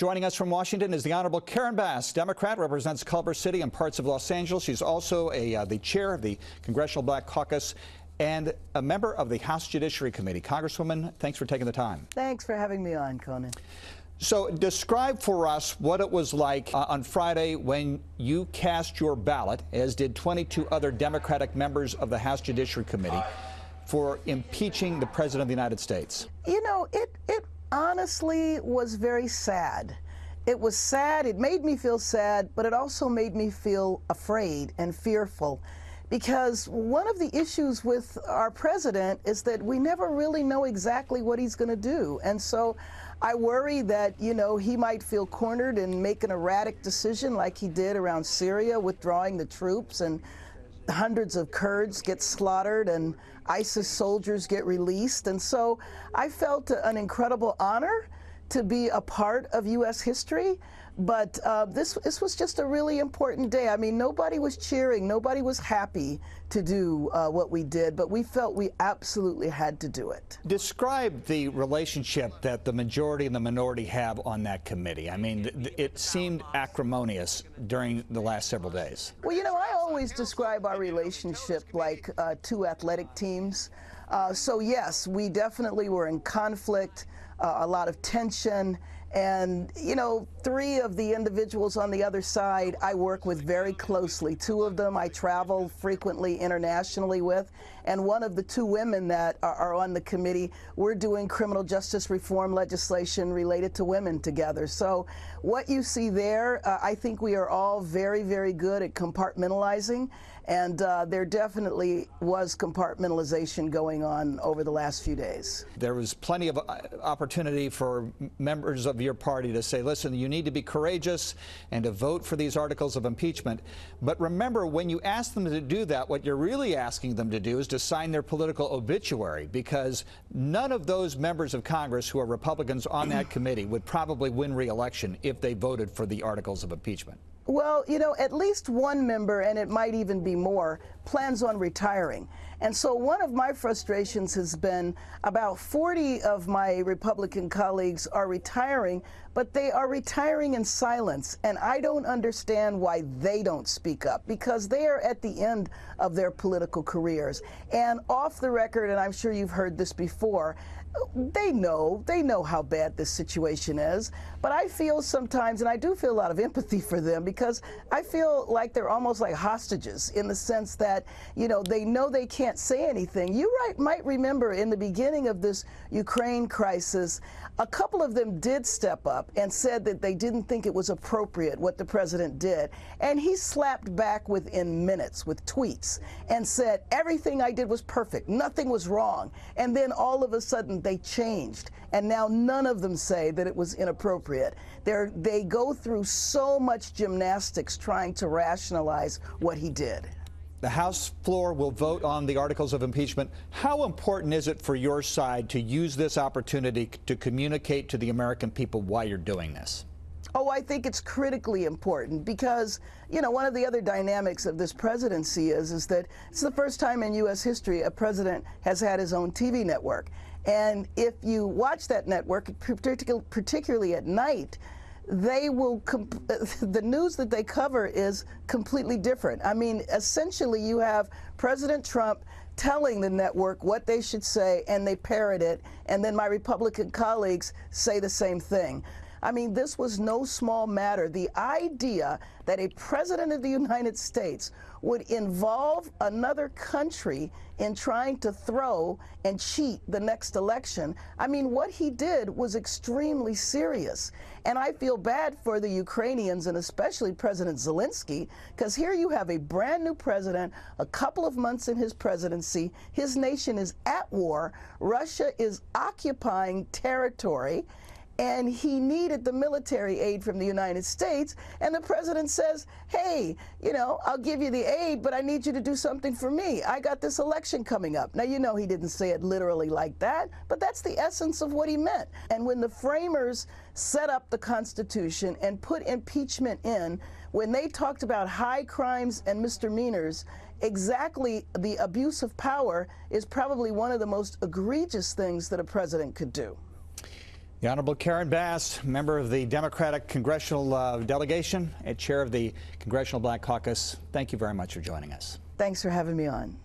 Joining us from Washington is the Honorable Karen Bass, Democrat, represents Culver City and parts of Los Angeles. She's also the chair of the Congressional Black Caucus and a member of the House Judiciary Committee. Congresswoman, thanks for taking the time. Thanks for having me on, Conan. So describe for us what it was like on Friday when you cast your ballot, as did 22 other Democratic members of the House Judiciary Committee, for impeaching the President of the United States. You know, it honestly was very sad. It was sad. It made me feel sad, but it also made me feel afraid and fearful, because one of the issues with our president is that we never really know exactly what he's going to do. And so I worry that, you know, he might feel cornered and make an erratic decision like he did around Syria, withdrawing the troops, and hundreds of Kurds get slaughtered and ISIS soldiers get released. And so I felt an incredible honor to be a part of U.S. history. But this was just a really important day. I mean, nobody was cheering. Nobody was happy to do what we did, but we felt we absolutely had to do it. Describe the relationship that the majority and the minority have on that committee. I mean, it seemed acrimonious during the last several days. Well, you know, I always describe our relationship like two athletic teams. So, yes, we definitely were in conflict, a lot of tension. And, you know, three of the individuals on the other side I work with very closely. Two of them I travel frequently internationally with. And one of the two women that are on the committee, we're doing criminal justice reform legislation related to women together. So what you see there, I think we are all very, very good at compartmentalizing. And there definitely was compartmentalization going on over the last few days. There was plenty of opportunity for members of your party to say, listen, you need to be courageous and to vote for these articles of impeachment. But remember, when you ask them to do that, what you're really asking them to do is to sign their political obituary, because none of those members of Congress who are Republicans on that committee would probably win re-election if they voted for the articles of impeachment. Well, you know, at least one member, and it might even be more, plans on retiring. And so one of my frustrations has been about 40 of my Republican colleagues are retiring, but they are retiring in silence. And I don't understand why they don't speak up, because they are at the end of their political careers. And off the record, and I'm sure you've heard this before, they know how bad this situation is, but I feel sometimes, and I do feel a lot of empathy for them, because I feel like they're almost like hostages in the sense that, you know they can't say anything. You might remember in the beginning of this Ukraine crisis, a couple of them did step up and said that they didn't think it was appropriate what the president did. And he slapped back within minutes with tweets and said, everything I did was perfect, nothing was wrong. And then all of a sudden they changed. And now none of them say that it was inappropriate. They go through so much gymnastics trying to rationalize what he did. The House floor will vote on the articles of impeachment. How important is it for your side to use this opportunity to communicate to the American people why you're doing this? Oh, I think it's critically important because, you know, one of the other dynamics of this presidency is that it's the first time in U.S. history a president has had his own TV network. And if you watch that network, particularly at night, the news that they cover is completely different. I mean, essentially you have President Trump telling the network what they should say, and they parrot it, and then my Republican colleagues say the same thing. I mean, this was no small matter. The idea that a president of the United States would involve another country in trying to throw and cheat the next election, I mean, what he did was extremely serious. And I feel bad for the Ukrainians, and especially President Zelensky, because here you have a brand new president, a couple of months in his presidency, his nation is at war, Russia is occupying territory, and he needed the military aid from the United States, and the president says, hey, you know, I'll give you the aid, but I need you to do something for me. I got this election coming up. Now, you know, he didn't say it literally like that, but that's the essence of what he meant. And when the framers set up the Constitution and put impeachment in, when they talked about high crimes and misdemeanors, exactly the abuse of power is probably one of the most egregious things that a president could do. The Honorable Karen Bass, member of the Democratic Congressional Delegation and chair of the Congressional Black Caucus, thank you very much for joining us. Thanks for having me on.